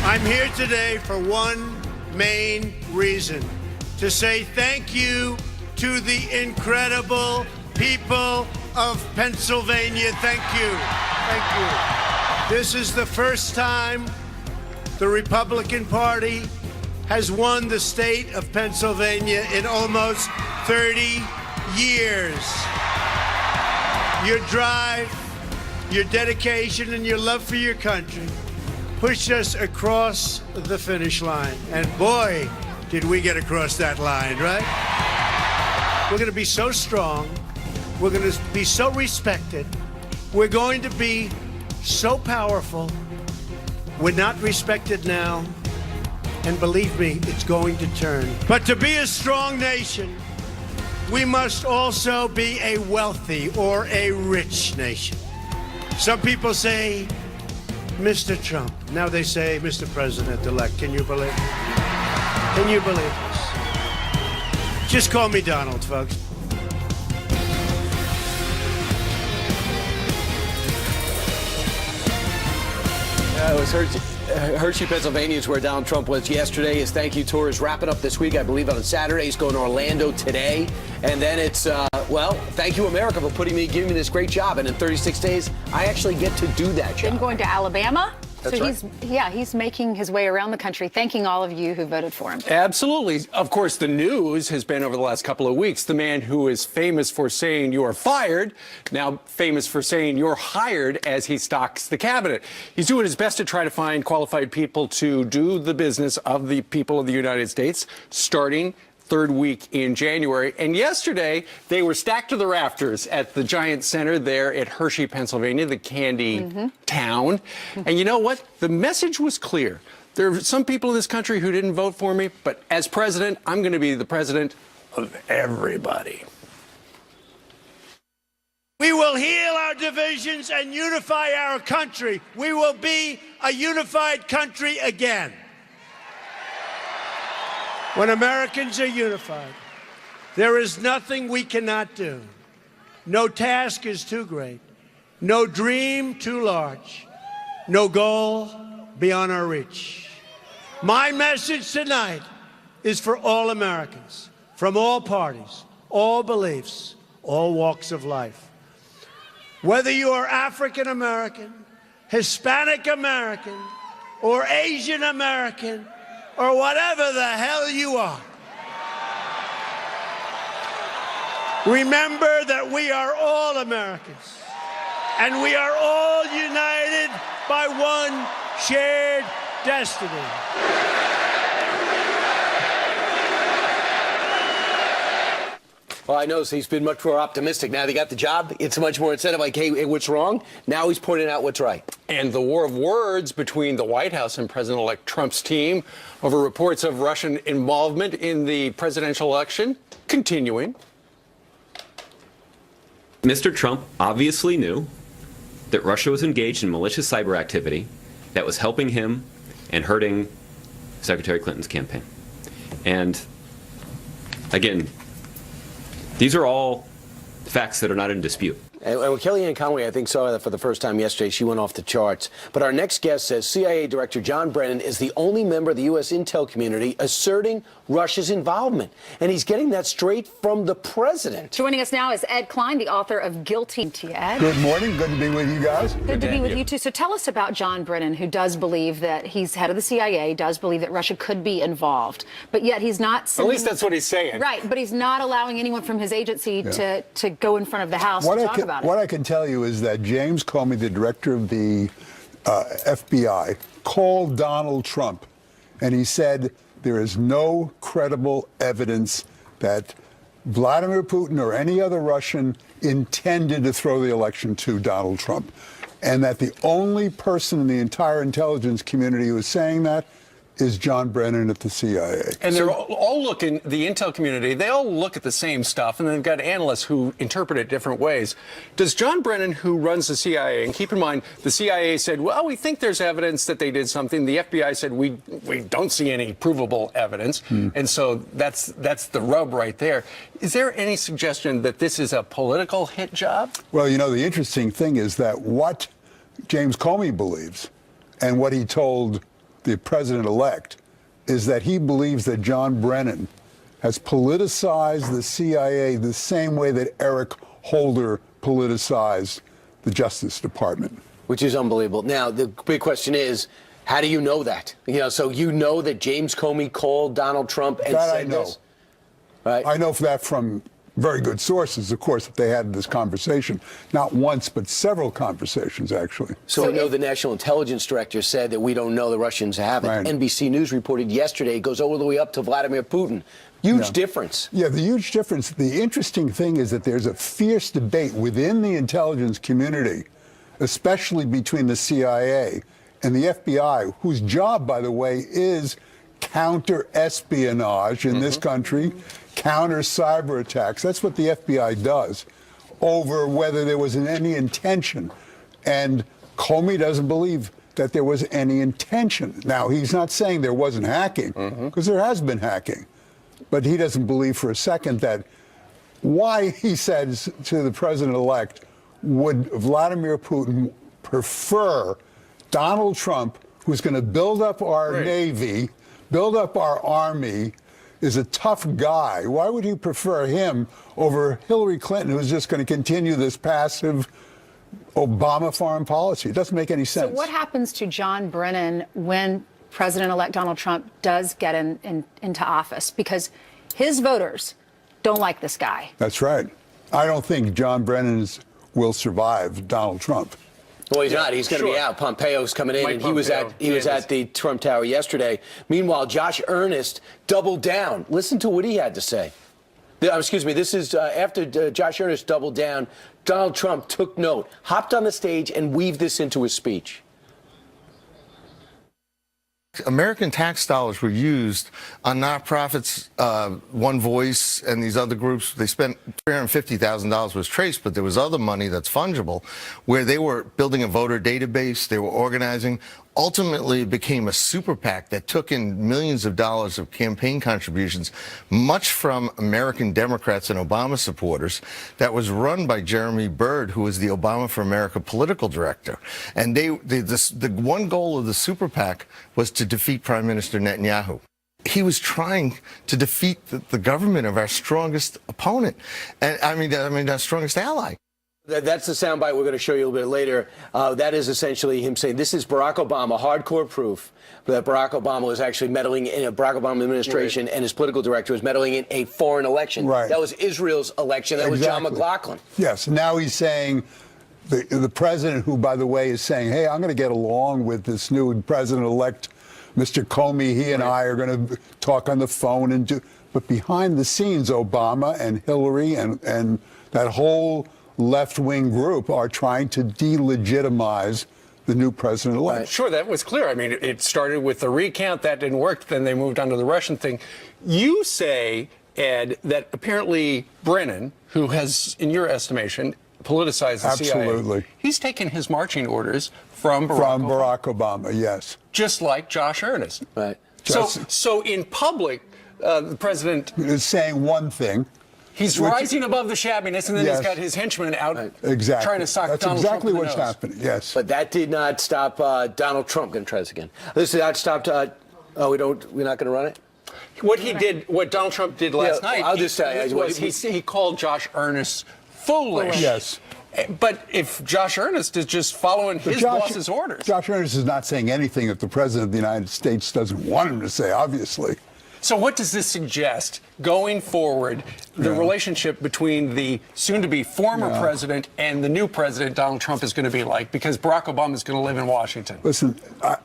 I'm here today for one main reason, to say thank you to the incredible people of Pennsylvania. Thank you. Thank you. This is the first time the Republican Party has won the state of Pennsylvania in almost 30 years. Your drive, your dedication, and your love for your country pushed us across the finish line. And boy, did we get across that line, right? We're going to be so strong. We're going to be so respected. We're going to be so powerful. We're not respected now. And believe me, it's going to turn. But to be a strong nation, we must also be a wealthy or a rich nation. Some people say, Mr. Trump. Now they say, Mr. President-elect. Can you believe it? Can you believe this? Just call me Donald, folks. It was Hershey, Pennsylvania is where Donald Trump was yesterday. His thank you tour is wrapping up this week, I believe, on Saturday. He's going to Orlando today. And then it's, well, thank you, America, for giving me this great job. And in 36 days, I actually get to do that job. Then going to Alabama. That's right. He's making his way around the country, thanking all of you who voted for him. Absolutely. Of course, the news has been over the last couple of weeks. The man who is famous for saying you are fired, now famous for saying you're hired as he stocks the cabinet. He's doing his best to try to find qualified people to do the business of the people of the United States, starting third week in January. And yesterday, they were stacked to the rafters at the Giant Center there at Hershey, Pennsylvania, the candy town. And you know what? The message was clear. There are some people in this country who didn't vote for me, but as president, I'm going to be the president of everybody. We will heal our divisions and unify our country. We will be a unified country again. When Americans are unified, there is nothing we cannot do. No task is too great. No dream too large. No goal beyond our reach. My message tonight is for all Americans, from all parties, all beliefs, all walks of life. Whether you are African American, Hispanic American, or Asian American, or whatever the hell you are. Remember that we are all Americans, and we are all united by one shared destiny. Well, I know he's been much more optimistic. Now that he got the job, it's much more instead of like, hey, what's wrong? Now he's pointing out what's right. And the war of words between the White House and President-elect Trump's team over reports of Russian involvement in the presidential election continuing. Mr. Trump obviously knew that Russia was engaged in malicious cyber activity that was helping him and hurting Secretary Clinton's campaign. And again, these are all facts that are not in dispute. And Kellyanne Conway, I think, saw that for the first time yesterday. She went off the charts. But our next guest says CIA Director John Brennan is the only member of the U.S. intel community asserting Russia's involvement. And he's getting that straight from the president. Joining us now is Ed Klein, the author of Guilty. To you, Ed. Good morning. Good to be with you guys. Good to be with you, too. So tell us about John Brennan, who does believe that he's head of the CIA, does believe that Russia could be involved. But yet he's not sending... At least that's what he's saying. Right, but he's not allowing anyone from his agency to go in front of the House to talk about it. What I can tell you is that James Comey, the director of the FBI, called Donald Trump, and he said there is no credible evidence that Vladimir Putin or any other Russian intended to throw the election to Donald Trump, and that the only person in the entire intelligence community who is saying that is John Brennan at the CIA. And they're all looking, the intel community, they all look at the same stuff, and they've got analysts who interpret it different ways. Does John Brennan, who runs the CIA, and keep in mind, the CIA said, well, we think there's evidence that they did something. The FBI said, we don't see any provable evidence. And so that's the rub right there. Is there any suggestion that this is a political hit job? Well, you know, the interesting thing is that what James Comey believes and what he told the president-elect, is that he believes that John Brennan has politicized the CIA the same way that Eric Holder politicized the Justice Department. Which is unbelievable. Now, the big question is, how do you know that? So you know that James Comey called Donald Trump and that said I know. this? Right? I know that from very good sources, of course, that they had this conversation. Not once, but several conversations, actually. So we know the National Intelligence Director said that we don't know the Russians have it. Right. NBC News reported yesterday it goes all the way up to Vladimir Putin. Huge difference. Yeah, the huge difference. The interesting thing is that there's a fierce debate within the intelligence community, especially between the CIA and the FBI, whose job, by the way, is counter-espionage in this country, counter-cyber attacks. That's what the FBI does, over whether there was any intention. And Comey doesn't believe that there was any intention. Now, he's not saying there wasn't hacking, because there has been hacking. But he doesn't believe for a second that why, he says to the president-elect, would Vladimir Putin prefer Donald Trump, who's going to build up our Navy, build up our Army, is a tough guy. Why would he prefer him over Hillary Clinton, who's just going to continue this passive Obama foreign policy? It doesn't make any sense. So what happens to John Brennan when President-elect Donald Trump does get into office? Because his voters don't like this guy. That's right. I don't think John Brennan will survive Donald Trump. Well, he's not. He's going to be out. Pompeo's coming in, and he was at the Trump Tower yesterday. Meanwhile, Josh Earnest doubled down. Listen to what he had to say. Excuse me. This is after Josh Earnest doubled down. Donald Trump took note, hopped on the stage, and weaved this into his speech. American tax dollars were used on nonprofits, One Voice and these other groups. They spent $350,000 was traced, but there was other money that's fungible where they were building a voter database, they were organizing. Ultimately, it became a super PAC that took in millions of dollars of campaign contributions, much from American Democrats and Obama supporters, that was run by Jeremy Bird, who was the Obama for America political director. And the one goal of the super PAC was to defeat Prime Minister Netanyahu. He was trying to defeat the government of our strongest opponent, and I mean our strongest ally. That's the soundbite we're going to show you a little bit later. That is essentially him saying this is Barack Obama, hardcore proof that Barack Obama was actually meddling in a Barack Obama administration and his political director was meddling in a foreign election. Right. That was Israel's election. That was John McLaughlin. Yes. Now he's saying the president, who, by the way, is saying, hey, I'm going to get along with this new president-elect, Mr. Comey. He and I are going to talk on the phone and do. But behind the scenes, Obama and Hillary and that whole left-wing group are trying to delegitimize the new president-elect. Sure, that was clear. I mean, it started with the recount. That didn't work. Then they moved on to the Russian thing. You say, Ed, that apparently Brennan, who has, in your estimation, politicized the CIA. Absolutely. He's taken his marching orders from Barack Obama, yes. Just like Josh Earnest. Right. So in public, the president is saying one thing. He's rising above the shabbiness, and then he's got his henchmen out trying to sock That's Donald exactly Trump what's happening, yes. But that did not stop Donald Trump. Going to try this again. This did not stop. We're not going to run it? What Donald Trump did last night, I'll just tell you, he called Josh Earnest foolish. Yes. But if Josh Earnest is just following his boss's orders. Josh Earnest is not saying anything that the President of the United States doesn't want him to say, obviously. So what does this suggest going forward, the relationship between the soon-to-be former president and the new president, Donald Trump, is going to be like? Because Barack Obama is going to live in Washington. Listen,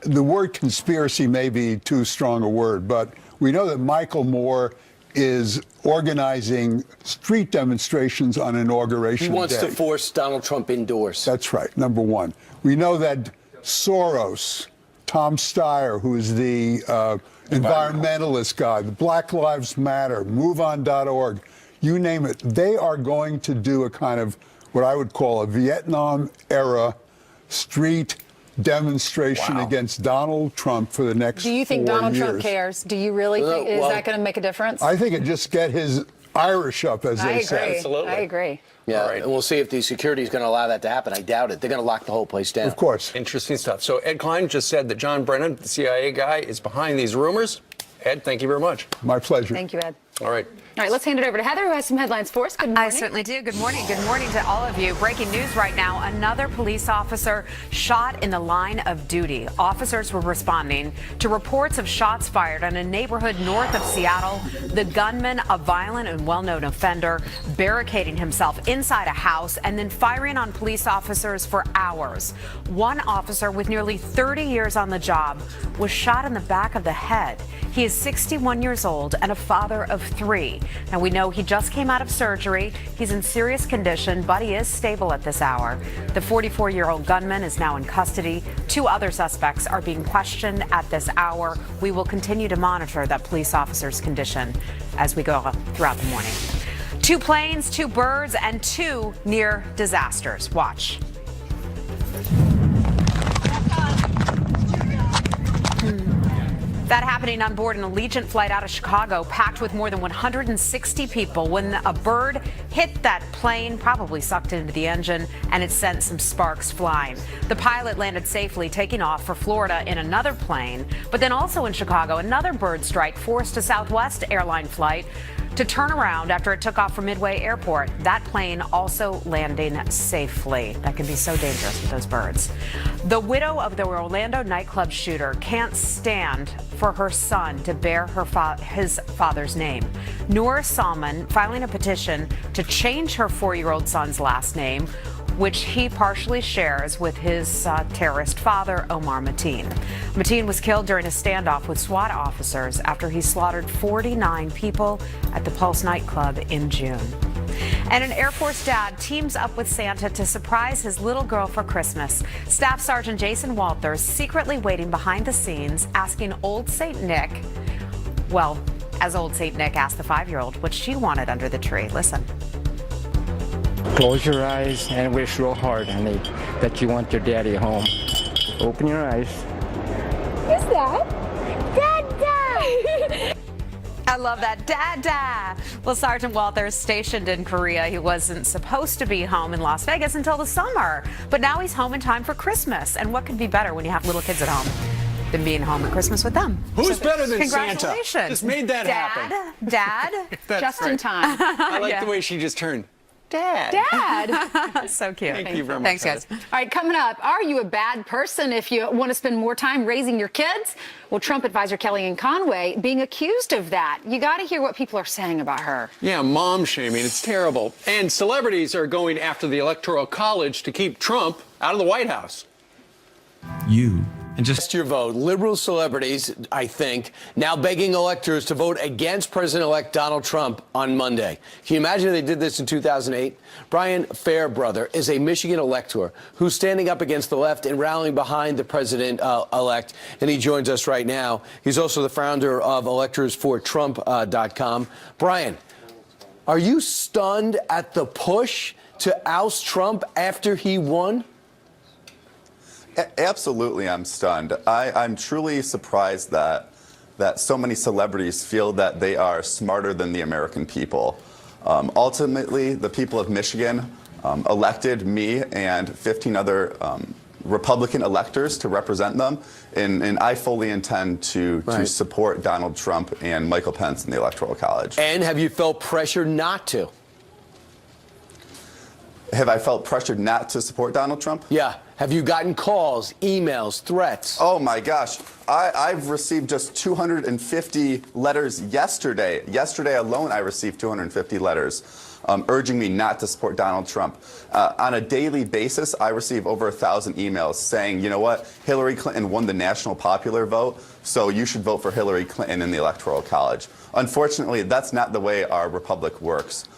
the word conspiracy may be too strong a word, but we know that Michael Moore is organizing street demonstrations on Inauguration Day. He wants to force Donald Trump indoors. That's right, number one. We know that Soros, Tom Steyer, who is the environmentalist guy, the Black Lives Matter, MoveOn.org, you name it, they are going to do a kind of what I would call a Vietnam-era street demonstration against Donald Trump for the next 4 years. Do you think Donald Trump cares? Do you really think, is that going to make a difference? I think it just get his Irish up, as I they agree. say. Absolutely. I agree. Yeah, All right. and we'll see if the security is going to allow that to happen. I doubt it. They're going to lock the whole place down. Of course. Interesting stuff. So Ed Klein just said that John Brennan, the CIA guy, is behind these rumors. Ed, thank you very much. My pleasure. Thank you, Ed. All right. All right, let's hand it over to Heather, who has some headlines for us. Good morning. I certainly do. Good morning. Good morning to all of you. Breaking news right now. Another police officer shot in the line of duty. Officers were responding to reports of shots fired in a neighborhood north of Seattle. The gunman, a violent and well-known offender, barricading himself inside a house and then firing on police officers for hours. One officer with nearly 30 years on the job was shot in the back of the head. He is 61 years old and a father of 3. Now, we know he just came out of surgery. He's in serious condition, but he is stable at this hour. The 44-year-old gunman is now in custody. 2 other suspects are being questioned at this hour. We will continue to monitor that police officer's condition as we go throughout the morning. 2 planes, 2 birds, and 2 near disasters. Watch. That happening on board an Allegiant flight out of Chicago, packed with more than 160 people, when a bird hit that plane, probably sucked into the engine, and it sent some sparks flying. The pilot landed safely, taking off for Florida in another plane. But then also in Chicago, another bird strike forced a Southwest airline flight to turn around after it took off from Midway Airport. That plane also landing safely. That can be so dangerous with those birds. The widow of the Orlando nightclub shooter can't stand for her son to bear his father's name. Noor Salman filing a petition to change her 4-year-old son's last name, which he partially shares with his terrorist father, Omar Mateen. Mateen was killed during a standoff with SWAT officers after he slaughtered 49 people at the Pulse nightclub in June. And an Air Force dad teams up with Santa to surprise his little girl for Christmas. Staff Sergeant Jason Walters secretly waiting behind the scenes, asking Old St. Nick, well, as Old St. Nick asked the 5-year-old what she wanted under the tree. Listen. Close your eyes and wish real hard, honey, that you want your daddy home. Open your eyes. Who's that? Dada! I love that. Dada! Well, Sergeant Walters, stationed in Korea, he wasn't supposed to be home in Las Vegas until the summer. But now he's home in time for Christmas. And what could be better when you have little kids at home than being home at Christmas with them? Who's better than Santa? Congratulations. Just made that happen. Dad? That's Just right. in time. I like Yeah. the way she just turned. Dad. Dad! So cute. Thank you very much. Thanks, guys. All right, coming up, are you a bad person if you want to spend more time raising your kids? Well, Trump advisor Kellyanne Conway being accused of that. You got to hear what people are saying about her. Yeah, mom shaming. It's terrible. And celebrities are going after the Electoral College to keep Trump out of the White House. And just your vote. Liberal celebrities, I think, now begging electors to vote against President-elect Donald Trump on Monday. Can you imagine if they did this in 2008? Brian Fairbrother is a Michigan elector who's standing up against the left and rallying behind the president-elect, and he joins us right now. He's also the founder of electorsfortrump.com. Brian, are you stunned at the push to oust Trump after he won? Absolutely, I'm stunned. I'm truly surprised that so many celebrities feel that they are smarter than the American people. Ultimately, the people of Michigan elected me and 15 other Republican electors to represent them, and I fully intend to support Donald Trump and Michael Pence in the Electoral College. And have you felt pressure not to? Have I felt pressured not to support Donald Trump? Yeah. Have you gotten calls, emails, threats? Oh my gosh. I've received just 250 letters yesterday. Yesterday alone, I received 250 letters urging me not to support Donald Trump. On a daily basis, I receive over 1,000 emails saying, you know what, Hillary Clinton won the national popular vote, so you should vote for Hillary Clinton in the Electoral College. Unfortunately, that's not the way our republic works.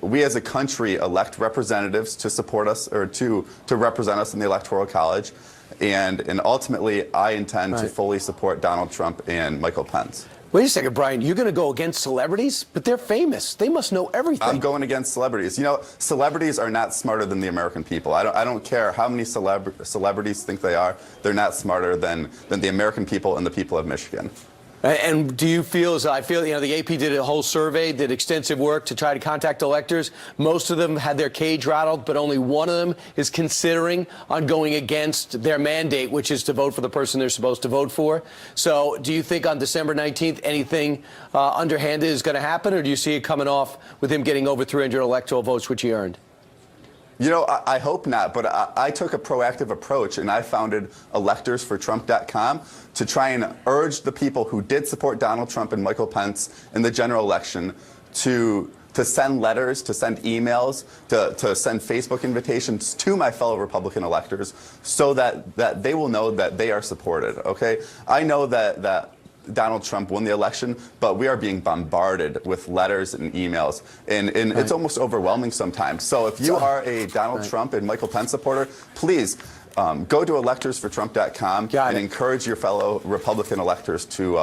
We as a country elect representatives to support us or to represent us in the Electoral College. And ultimately, I intend to fully support Donald Trump and Michael Pence. Wait a second, Brian. You're going to go against celebrities? But they're famous. They must know everything. I'm going against celebrities. You know, celebrities are not smarter than the American people. I don't care how many celebrities think they are. They're not smarter than the American people and the people of Michigan. And do you feel, as I feel, the AP did a whole survey, did extensive work to try to contact electors. Most of them had their cage rattled, but only one of them is considering on going against their mandate, which is to vote for the person they're supposed to vote for. So do you think on December 19th anything underhanded is going to happen, or do you see it coming off with him getting over 300 electoral votes, which he earned? You know, I hope not, but I took a proactive approach, and I founded electorsfortrump.com to try and urge the people who did support Donald Trump and Michael Pence in the general election to send letters, to send emails, to send Facebook invitations to my fellow Republican electors so that they will know that they are supported, okay? I know that Donald Trump won the election, but we are being bombarded with letters and emails, and it's almost overwhelming sometimes. So if you are a Donald Trump and Michael Pence supporter, please go to electorsfortrump.com and encourage your fellow Republican electors to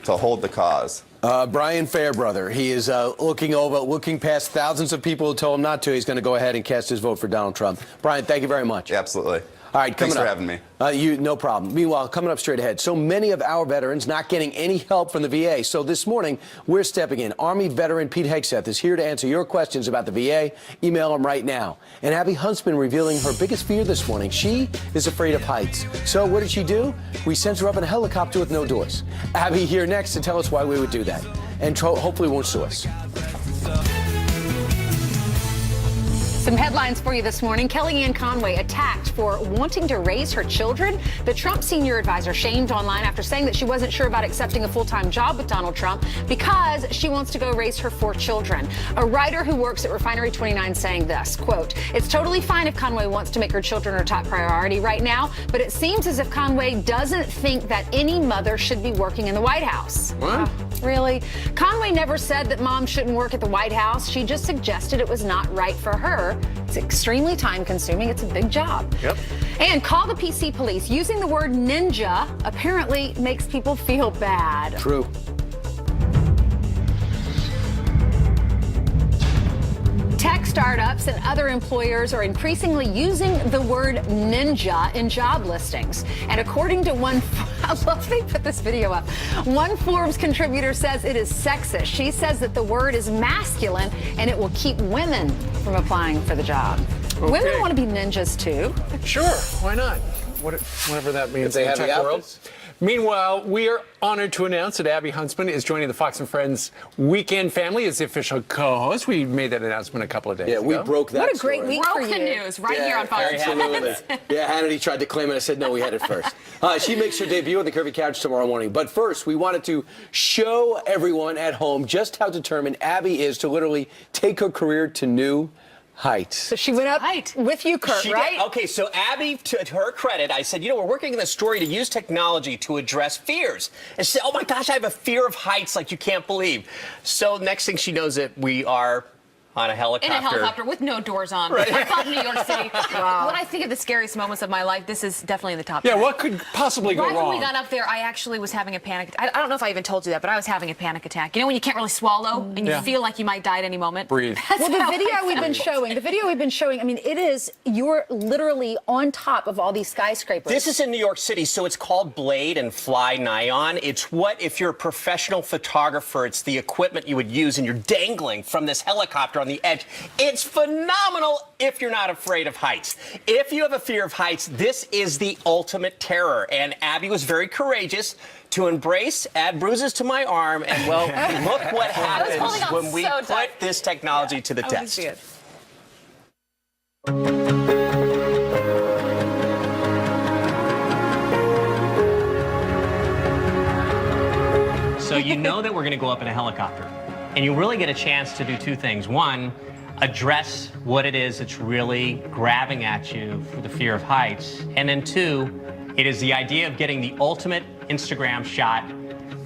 hold the cause. Brian Fairbrother, he is looking past thousands of people who told him not to. He's going to go ahead and cast his vote for Donald Trump. Brian, thank you very much. Absolutely. All right, thanks for having me. No problem. Meanwhile, coming up straight ahead, so many of our veterans not getting any help from the VA. So this morning, we're stepping in. Army veteran Pete Hegseth is here to answer your questions about the VA. Email him right now. And Abby Huntsman revealing her biggest fear this morning. She is afraid of heights. So what did she do? We sent her up in a helicopter with no doors. Abby here next to tell us why we would do that. And hopefully won't sue us. Some headlines for you this morning. Kellyanne Conway attacked for wanting to raise her children. The Trump senior advisor shamed online after saying that she wasn't sure about accepting a full-time job with Donald Trump because she wants to go raise her 4 children. A writer who works at Refinery 29 saying this, quote, "It's totally fine if Conway wants to make her children her top priority right now, but it seems as if Conway doesn't think that any mother should be working in the White House." What? Really? Conway never said that mom shouldn't work at the White House. She just suggested it was not right for her. It's extremely time-consuming. It's a big job. Yep. And call the PC police. Using the word ninja apparently makes people feel bad. True. Tech startups and other employers are increasingly using the word ninja in job listings. And according to one, I love they put this video up. One Forbes contributor says it is sexist. She says that the word is masculine and it will keep women from applying for the job. Okay. Women want to be ninjas too. Sure, why not? Whatever that means They in the have tech the world. outfits. Meanwhile, we are honored to announce that Abby Huntsman is joining the Fox and Friends Weekend family as the official co-host. We made that announcement a couple of days ago. Yeah, we broke that. What a great story. week for Broke the you. news right here on Fox and Absolutely. Friends. Yeah, Hannity tried to claim it. I said, no, we had it first. She makes her debut on the Curvy Couch tomorrow morning. But first, we wanted to show everyone at home just how determined Abby is to literally take her career to new heights. So she went up with you, Kurt, She right? did. Okay, so Abby, to her credit, I said, we're working on this story to use technology to address fears. And she said, oh my gosh, I have a fear of heights like you can't believe. So next thing she knows it, we are on a helicopter. In a helicopter with no doors on. Right. I thought New York City. Wow. When I think of the scariest moments of my life, this is definitely in the top 10. Yeah, what could possibly go Right wrong? when we got up there, I actually was having a panic. I don't know if I even told you that, but I was having a panic attack. You know when you can't really swallow and you feel like you might die at any moment? Breathe. Well, the video we've been showing, I mean, you're literally on top of all these skyscrapers. This is in New York City, so it's called Blade and Fly Nyon. It's what, if you're a professional photographer, it's the equipment you would use, and you're dangling from this helicopter on the edge. It's phenomenal if you're not afraid of heights. If you have a fear of heights, this is the ultimate terror. And Abby was very courageous to embrace, add bruises to my arm, and well, look what happens when we put this technology to the test. So you know that we're going to go up in a helicopter, and you really get a chance to do 2 things. One, address what it is that's really grabbing at you for the fear of heights. And then 2, it is the idea of getting the ultimate Instagram shot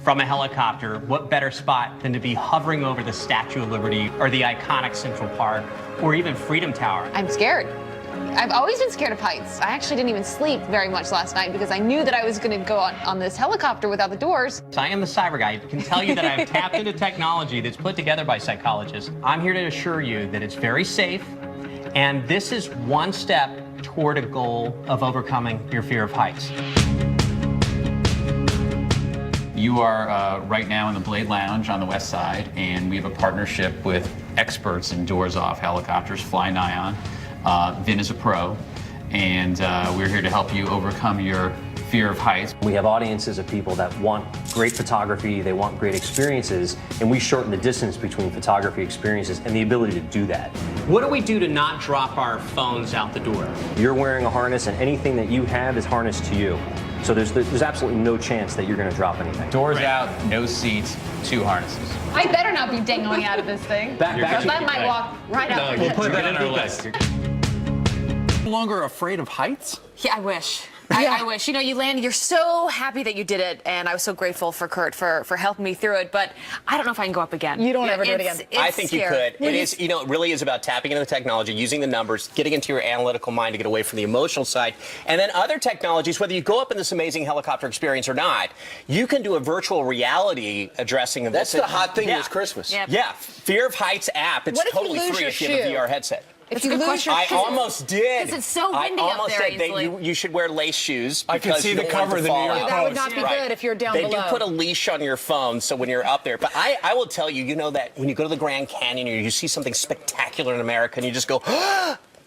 from a helicopter. What better spot than to be hovering over the Statue of Liberty or the iconic Central Park or even Freedom Tower? I'm scared. I've always been scared of heights. I actually didn't even sleep very much last night because I knew that I was going to go on this helicopter without the doors. So I am the cyber guy. I can tell you that I've tapped into technology that's put together by psychologists. I'm here to assure you that it's very safe, and this is one step toward a goal of overcoming your fear of heights. You are right now in the Blade Lounge on the west side, and we have a partnership with experts in doors-off helicopters, Fly Nyon. Vin is a pro, and we're here to help you overcome your fear of heights. We have audiences of people that want great photography, they want great experiences, and we shorten the distance between photography experiences and the ability to do that. What do we do to not drop our phones out the door? You're wearing a harness, and anything that you have is harnessed to you. So there's absolutely no chance that you're going to drop anything. Doors out, no seats, 2 harnesses. I better not be dangling out of this thing. Back that might walk right out. We'll put that on our list. No longer afraid of heights? Yeah, I wish. I wish. You know, you landed, you're so happy that you did it, and I was so grateful for Kurt for helping me through it, but I don't know if I can go up again. You don't ever do it again. I think scary. you could. It is, you know, it really is about tapping into the technology, using the numbers, getting into your analytical mind to get away from the emotional side, and then other technologies, whether you go up in this amazing helicopter experience or not, you can do a virtual reality addressing of That's this. the hot thing this Christmas. Yeah, Fear of Heights app. It's What if you totally lose free your if you have a shoe? VR headset. If you lose your I shoe. almost did. Because it's so windy I up almost there, did. Ainsley. You should wear lace shoes. I can because see you the don't want cover it of to the New fall York out. That would not be Right. good if you're down They below. do put a leash on your phone, so when you're up there. But I will tell you, you know that when you go to the Grand Canyon or you see something spectacular in America, and you just go,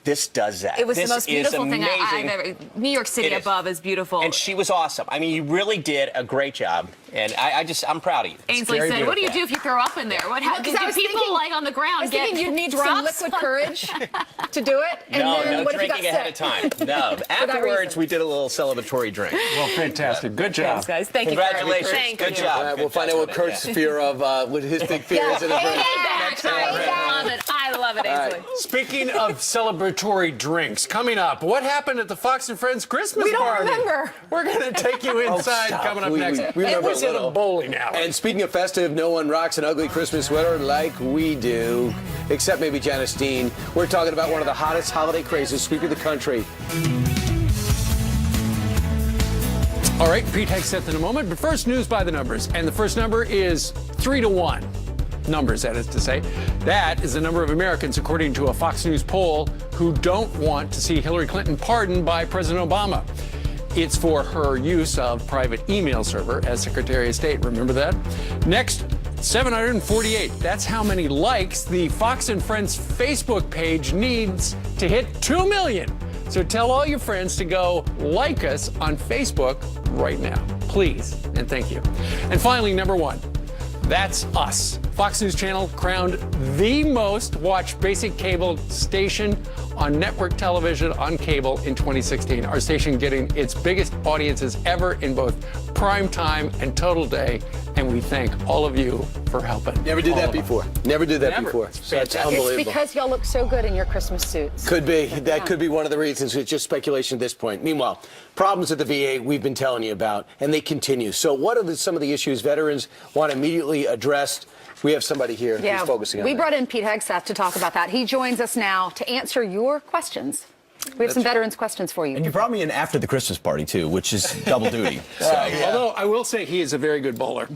this does that. It was This the most is beautiful thing I've amazing. ever. New York City It is. above is beautiful. And she was awesome. I mean, you really did a great job, and I'm proud of you. It's Ainsley very said, "What do you do beautiful. if you throw up in there? What happens? Because I Do was people thinking- like on the ground I was get thinking you'd need some drops? liquid courage to do it. And No, then no what if you got drinking ahead of sick? time. No. Afterwards, we did a little celebratory drink. Well, fantastic. Good job. Thanks, guys. Thank Congratulations. you. Thank Good you. job. All right, we'll find out what Kurt's fear of, what his big fear is in his brain. I love it. I love it, Ainsley. Speaking of celebratory drinks, coming up, what happened at the Fox and Friends Christmas We don't party? remember. We're going to take you inside stop. coming up We next. remember It was a at a little. bowling alley. And speaking of festive, no one rocks an ugly Christmas sweater like we do, except maybe Janice Dean. We're talking about one of the hottest holiday crazes sweeping the country. All right, Pete Hegseth in a moment, but first, news by the numbers. And the first number is 3-1. Numbers, that is to say. That is the number of Americans, according to a Fox News poll, who don't want to see Hillary Clinton pardoned by President Obama. It's for her use of private email server as Secretary of State. Remember that? Next, 748. That's how many likes the Fox and Friends Facebook page needs to hit 2 million. So tell all your friends to go like us on Facebook right now. Please and thank you. And finally, number 1. That's us. Fox News Channel crowned the most watched basic cable station on network television on cable in 2016. Our station getting its biggest audiences ever in both prime time and total day. And we thank all of you for helping. Never did all that of us. before. Never did that Never. before. It's That's fantastic. unbelievable. It's because y'all look so good in your Christmas suits. Could be. That could be one of the reasons. It's just speculation at this point. Meanwhile, problems at the VA we've been telling you about, and they continue. So what are some of the issues veterans want immediately addressed? We have somebody here who's focusing on we that. brought in Pete Hegseth to talk about that. He joins us now to answer your questions. We have some veterans questions for you. And you brought me in after the Christmas party, too, which is double duty. So. Although I will say he is a very good bowler.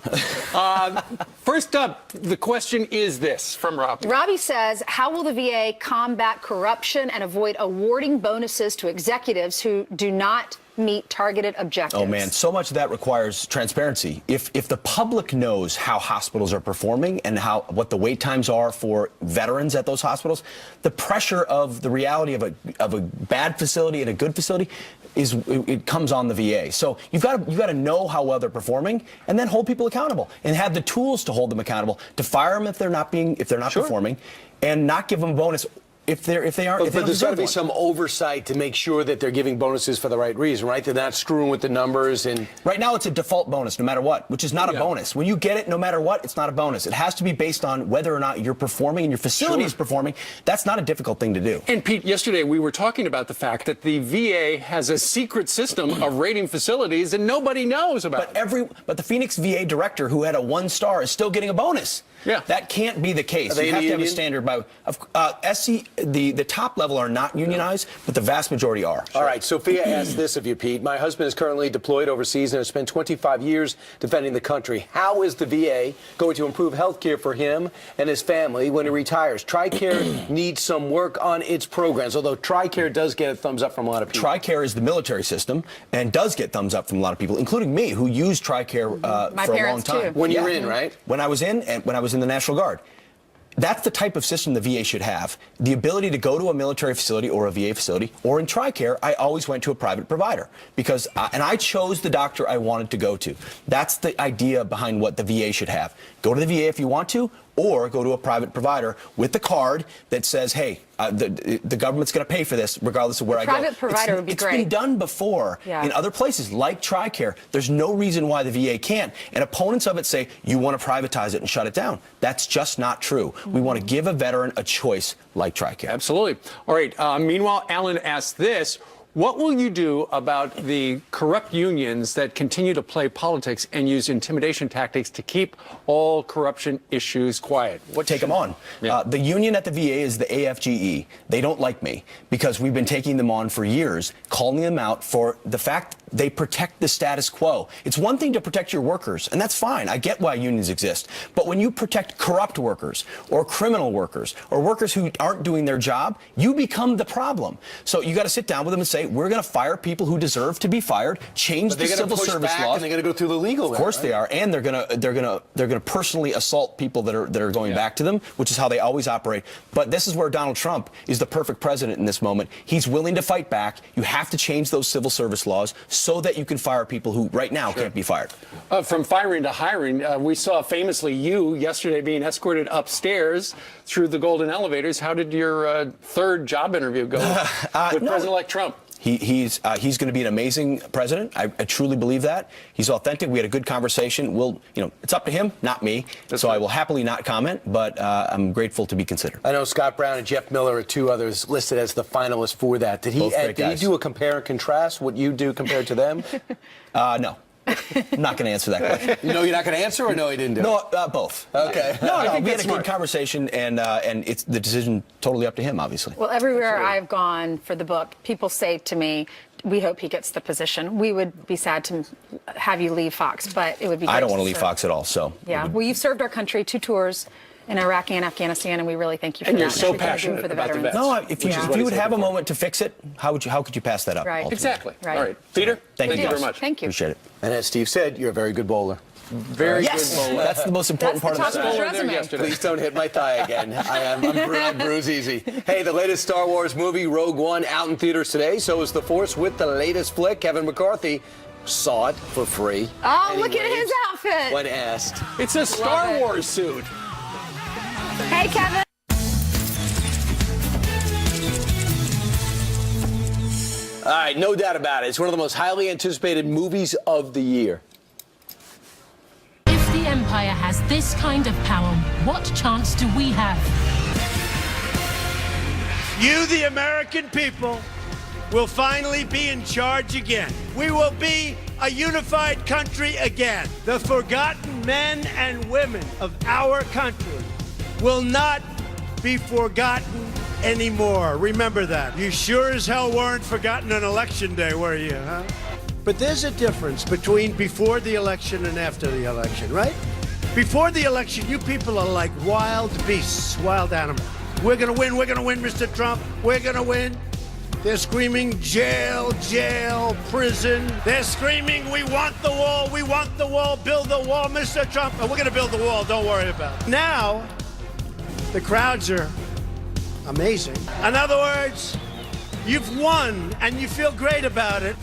First up, the question is this from Robbie. Robbie says, how will the VA combat corruption and avoid awarding bonuses to executives who do not meet targeted objectives? Oh, man, so much of that requires transparency. If the public knows how hospitals are performing and what the wait times are for veterans at those hospitals, the pressure of the reality of a bad facility and a good facility it comes on the VA. So you've got to know how well they're performing and then hold people accountable and have the tools to hold them accountable, to fire them if they're not performing, and not give them a bonus if they aren't. But there's got to be some oversight to make sure that they're giving bonuses for the right reason, right? They're not screwing with the numbers. And right now, it's a default bonus, no matter what, which is not a bonus. When you get it, no matter what, it's not a bonus. It has to be based on whether or not you're performing and your facility is performing. That's not a difficult thing to do. And Pete, yesterday we were talking about the fact that the VA has a secret system of rating facilities and nobody knows about. But the Phoenix VA director who had a 1-star is still getting a bonus. Yeah, that can't be the case. Are they You have in to the have a union? standard by the top level are not unionized, but the vast majority are. All right, Sophia asked this of you, Pete. My husband is currently deployed overseas and has spent 25 years defending the country. How is the VA going to improve health care for him and his family when he retires? TRICARE needs some work on its programs, although TRICARE does get a thumbs up from a lot of people. TRICARE is the military system and does get thumbs up from a lot of people, including me, who used TRICARE for a long time. Too. When you were in, right? When I was in, and when I was in the National Guard. That's the type of system the VA should have. The ability to go to a military facility or a VA facility, or in TRICARE, I always went to a private provider because, and I chose the doctor I wanted to go to. That's the idea behind what the VA should have. Go to the VA if you want to, or go to a private provider with the card that says, hey, the government's going to pay for this regardless of where I go. Private provider would be great. It's been done before in other places like TRICARE. There's no reason why the VA can't. And opponents of it say, you want to privatize it and shut it down. That's just not true. We want to give a veteran a choice like TRICARE. Absolutely. All right. Meanwhile, Alan asked this. What will you do about the corrupt unions that continue to play politics and use intimidation tactics to keep all corruption issues quiet? Take them on. Yeah. The union at the VA is the AFGE. They don't like me because we've been taking them on for years, calling them out for the fact they protect the status quo. It's one thing to protect your workers, and that's fine. I get why unions exist. But when you protect corrupt workers or criminal workers or workers who aren't doing their job, you become the problem. So you got to sit down with them and say, we're going to fire people who deserve to be fired, change the civil service laws. And they're going to go through the legal. Of course they are, and they're going to personally assault people that are going back to them, which is how they always operate. But this is where Donald Trump is the perfect president in this moment. He's willing to fight back. You have to change those civil service laws so that you can fire people who right now can't be fired. From firing to hiring, we saw famously you yesterday being escorted upstairs through the golden elevators. How did your third job interview go with President-elect Trump? He's going to be an amazing president. I truly believe that. He's authentic. We had a good conversation. It's up to him, not me. So I will happily not comment, but I'm grateful to be considered. I know Scott Brown and Jeff Miller are two others listed as the finalists for that. Did he do a compare and contrast? What you do compared to them? No. I'm not going to answer that question. No, you're not going to answer, or no, he didn't do it? No, both. Okay. No, we had a good conversation, and it's the decision totally up to him, obviously. Well, everywhere I've gone for the book, people say to me, we hope he gets the position. We would be sad to have you leave Fox, but it would be great. I don't want to leave Fox at all, so. Yeah. Well, you've served our country 2 tours in Iraq and Afghanistan, and we really thank you for that. And you're so passionate for the about the veterans. vets. No, if you would have a moment to fix it, how could you pass that up? Right. Exactly. Right. All right. Peter, thank you very much. Thank you. Appreciate it. And as Steve said, you're a very good bowler. Very good bowler. That's the most important part of That's the the top of his resume. Please don't hit my thigh again. I'm bruise easy. Hey, the latest Star Wars movie, Rogue One, out in theaters today. So is The Force with the latest flick. Kevin McCarthy saw it for free. Oh, look at his outfit. When asked. It's a Star Wars suit. Hey, Kevin. All right, no doubt about it. It's one of the most highly anticipated movies of the year. If the Empire has this kind of power, what chance do we have? You, the American people, will finally be in charge again. We will be a unified country again. The forgotten men and women of our country will not be forgotten anymore. Remember that. You sure as hell weren't forgotten on Election Day, were you, huh? But there's a difference between before the election and after the election, right? Before the election, you people are like wild beasts, wild animals. We're gonna win, Mr. Trump, we're gonna win. They're screaming jail, jail, prison. They're screaming, we want the wall, build the wall, Mr. Trump. And we're gonna build the wall, don't worry about it. Now, the crowds are amazing. In other words, you've won and you feel great about it.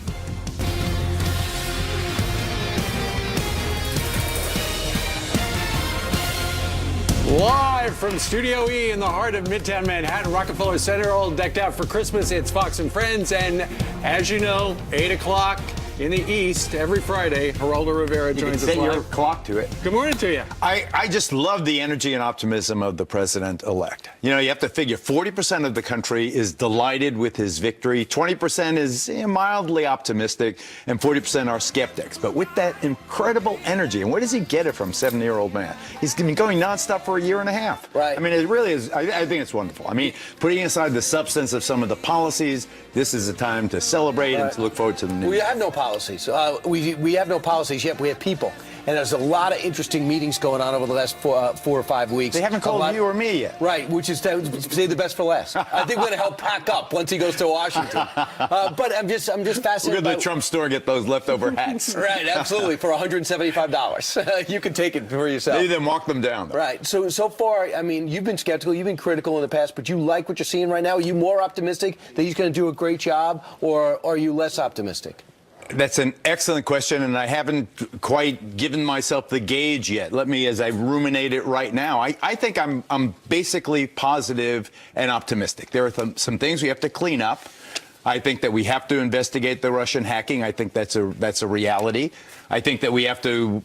Live from Studio E in the heart of Midtown Manhattan, Rockefeller Center, all decked out for Christmas. It's Fox and Friends, and as you know, 8 o'clock, in the East every Friday. Geraldo Rivera joins us set your live. clock to it. Good morning to you. I just love the energy and optimism of the president-elect. You know, you have to figure 40% of the country is delighted with his victory, 20% is mildly optimistic, and 40% are skeptics. But with that incredible energy, and where does he get it from, 70-year-old man? He's been going nonstop for a year and a half. Right. I mean, it really is. I think it's wonderful. I mean, putting aside the substance of some of the policies, this is a time to celebrate and to look forward to the new. We have no policies. We have no policies yet. We have people. And there's a lot of interesting meetings going on over the last 4 or 5 weeks. They haven't called you or me yet. Right, which is to save the best for last. I think we're going to help pack up once he goes to Washington. But I'm just fascinated. We're going to the Trump store get those leftover hats. Right, absolutely, for $175. You can take it for yourself. Maybe they mark them down, though. Right. So far, I mean, you've been skeptical, you've been critical in the past, but you like what you're seeing right now? Are you more optimistic that he's going to do a great job, or are you less optimistic? That's an excellent question, and I haven't quite given myself the gauge yet. Let me, as I ruminate it right now, I think I'm basically positive and optimistic. There are some things we have to clean up. I think that we have to investigate the Russian hacking. I think that's a reality. I think that we have to,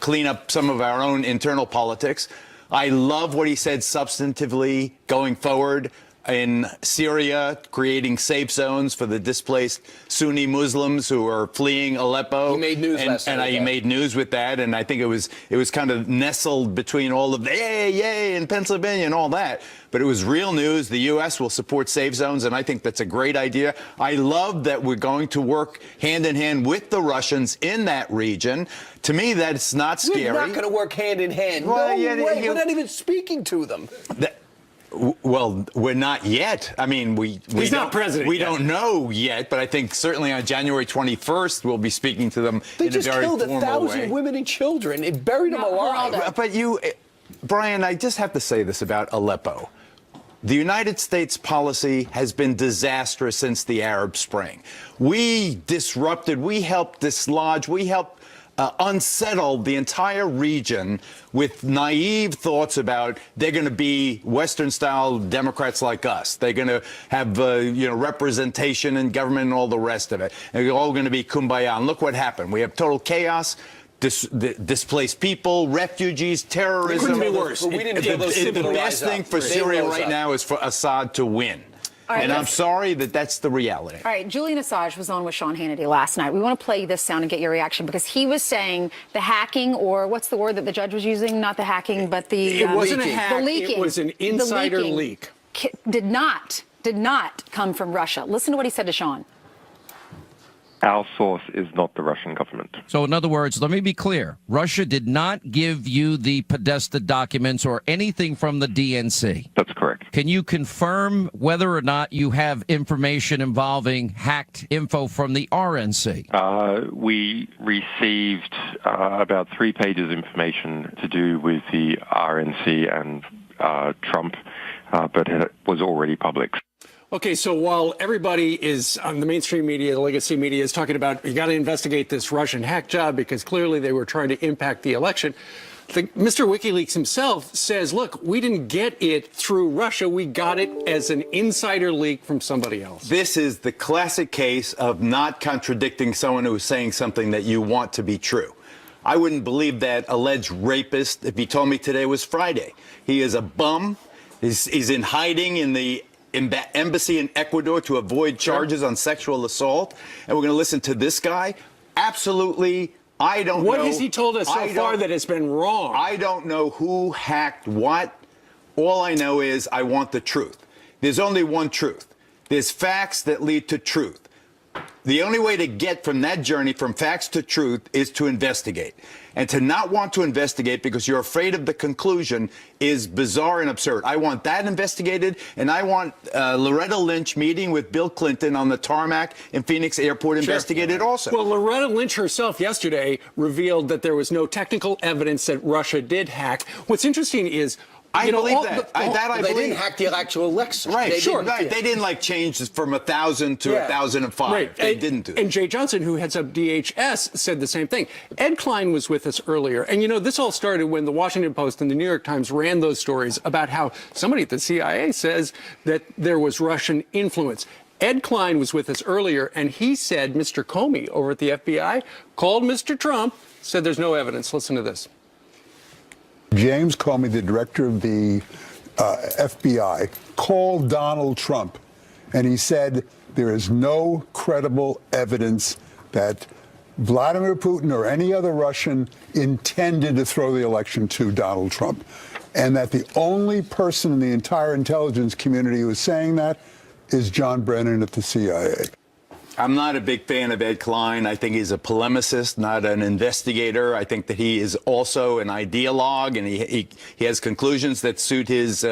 clean up some of our own internal politics. I love what he said substantively going forward in Syria, creating safe zones for the displaced Sunni Muslims who are fleeing Aleppo. He made news last night. And he made news with that, and I think it was kind of nestled between all of the yay in Pennsylvania and all that. But it was real news. The U.S. will support safe zones, and I think that's a great idea. I love that we're going to work hand in hand with the Russians in that region. To me, that's not scary. We're not going to work hand in hand. Well, no way. We're not even speaking to them. Well, we're not yet. I mean, he's not president. We don't know yet, but I think certainly on January 21st we'll be speaking to them in a very formal way. They just killed 1,000 women and children and buried them alive. But Brian, I just have to say this about Aleppo. The United States policy has been disastrous since the Arab Spring. We disrupted, we helped dislodge, we helped unsettled the entire region with naive thoughts about they're going to be Western-style Democrats like us. They're going to have representation in government and all the rest of it. And they're all going to be kumbaya. And look what happened. We have total chaos. Displaced people, refugees, terrorism. It couldn't be worse. The best thing for Syria right now is for Assad to win. Right, and I'm sorry that's the reality. All right, Julian Assange was on with Sean Hannity last night. We want to play this sound and get your reaction because he was saying the hacking, or what's the word that the judge was using? Not the hacking, but the it wasn't leaking. A hack. The leaking. It was an insider leak. Did not come from Russia. Listen to what he said to Sean. Our source is not the Russian government. So, in other words, let me be clear. Russia did not give you the Podesta documents or anything from the DNC. That's correct. Can you confirm whether or not you have information involving hacked info from the RNC? We received about 3 pages of information to do with the RNC and Trump, but it was already public. Okay, so while everybody is on the mainstream media, the legacy media is talking about you got to investigate this Russian hack job because clearly they were trying to impact the election, Mr. WikiLeaks himself says, look, we didn't get it through Russia. We got it as an insider leak from somebody else. This is the classic case of not contradicting someone who is saying something that you want to be true. I wouldn't believe that alleged rapist if he told me today was Friday. He is a bum. He's in hiding in the embassy in Ecuador to avoid charges on sexual assault. And we're going to listen to this guy. Absolutely, I don't know. What has he told us so far that has been wrong? I don't know who hacked what. All I know is I want the truth. There's only one truth. There's facts that lead to truth. The only way to get from that journey from facts to truth is to investigate. And to not want to investigate because you're afraid of the conclusion is bizarre and absurd. I want that investigated, and I want Loretta Lynch meeting with Bill Clinton on the tarmac in Phoenix Airport investigated also. Well, Loretta Lynch herself yesterday revealed that there was no technical evidence that Russia did hack. What's interesting is I believe that. They didn't hack the actual Alexa. Right, They They didn't change from 1,000 to 1,005. Right. They didn't do that. And Jay Johnson, who heads up DHS, said the same thing. Ed Klein was with us earlier. And, this all started when the Washington Post and the New York Times ran those stories about how somebody at the CIA says that there was Russian influence. Ed Klein was with us earlier, and he said Mr. Comey over at the FBI called Mr. Trump, said there's no evidence. Listen to this. James Comey, the director of the FBI, called Donald Trump, and he said there is no credible evidence that Vladimir Putin or any other Russian intended to throw the election to Donald Trump, and that the only person in the entire intelligence community who is saying that is John Brennan at the CIA. I'm not a big fan of Ed Klein. I think he's a polemicist, not an investigator. I think that he is also an ideologue, and he has conclusions that suit his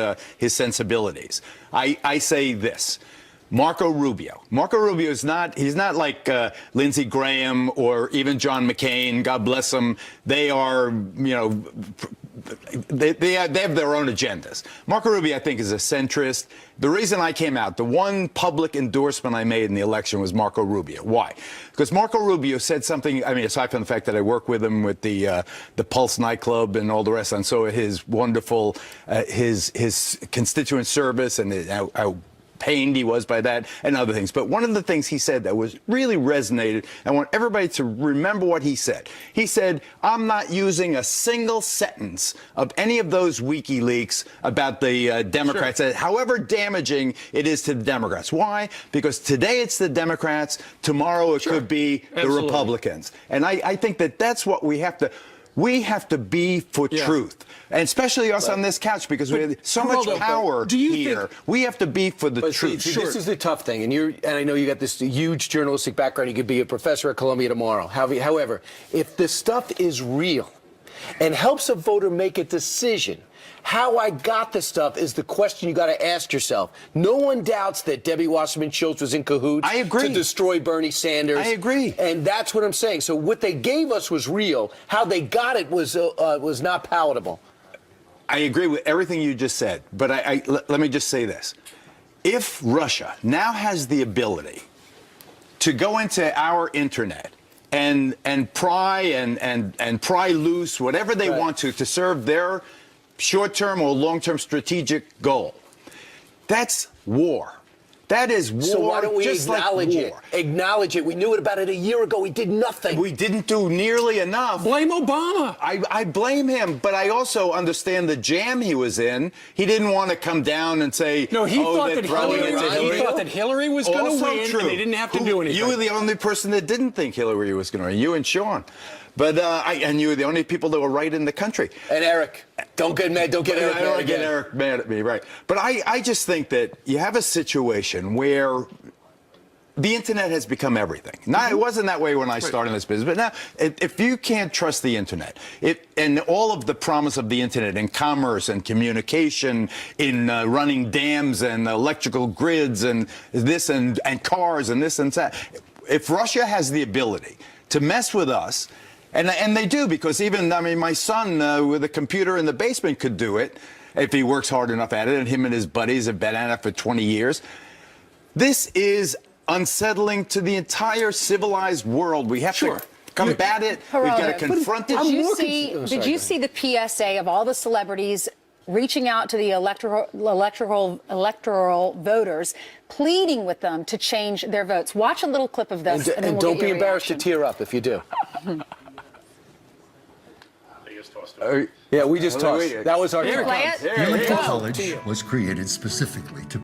sensibilities. I say this. Marco Rubio is he's not like Lindsey Graham or even John McCain. God bless them. They are, they have their own agendas. Marco Rubio, I think, is a centrist. The reason I came out, the one public endorsement I made in the election was Marco Rubio. Why? Because Marco Rubio said something, I mean, aside from the fact that I work with him with the Pulse nightclub and all the rest, and so his wonderful, his constituent service and how pained he was by that and other things. But one of the things he said that was really resonated, I want everybody to remember what he said. He said, I'm not using a single sentence of any of those WikiLeaks about the Democrats, however damaging it is to the Democrats. Why? Because today it's the Democrats, tomorrow it could be the Republicans. And I think that that's what we have to... We have to be for truth, and especially us on this couch, because we have so much power here. We have to be for the truth. See, this is the tough thing, and I know you got this huge journalistic background. You could be a professor at Columbia tomorrow. However, if the stuff is real and helps a voter make a decision, how I got this stuff is the question you got to ask yourself. No one doubts that Debbie Wasserman Schultz was in cahoots to destroy Bernie Sanders. I agree. And that's what I'm saying. So what they gave us was real. How they got it was not palatable. I agree with everything you just said, but let me just say this. If Russia now has the ability to go into our internet and pry and pry loose whatever they want to serve their short-term or long-term strategic goal, that's war. That is war. So why don't we acknowledge it? Acknowledge it. We knew it about it a year ago. We did nothing. We didn't do nearly enough. Blame Obama. I blame him, but I also understand the jam he was in. He didn't want to come down and say, no, he thought that Hillary was going to win, and they didn't have to do anything. You were the only person that didn't think Hillary was going to win. You and Sean. But and you were the only people that were right in the country. And Eric, don't get mad. Don't get Eric mad again. Get Eric mad at me, right? But I just think that you have a situation where the internet has become everything. Now, it wasn't that way when I started in this business, but now, if you can't trust the internet, and all of the promise of the internet in commerce and communication, in running dams and electrical grids and this and cars and this and that, if Russia has the ability to mess with us, and they do, because even, I mean, my son with a computer in the basement could do it if he works hard enough at it, and him and his buddies have been at it for 20 years. This is unsettling to the entire civilized world. We have to combat it. We've got to confront it. Did you see the PSA of all the celebrities reaching out to the electoral voters, pleading with them to change their votes? Watch a little clip of this. And don't be embarrassed to tear up if you do. Yeah, we just tossed. That was our Here it comes. The Electoral College was created specifically to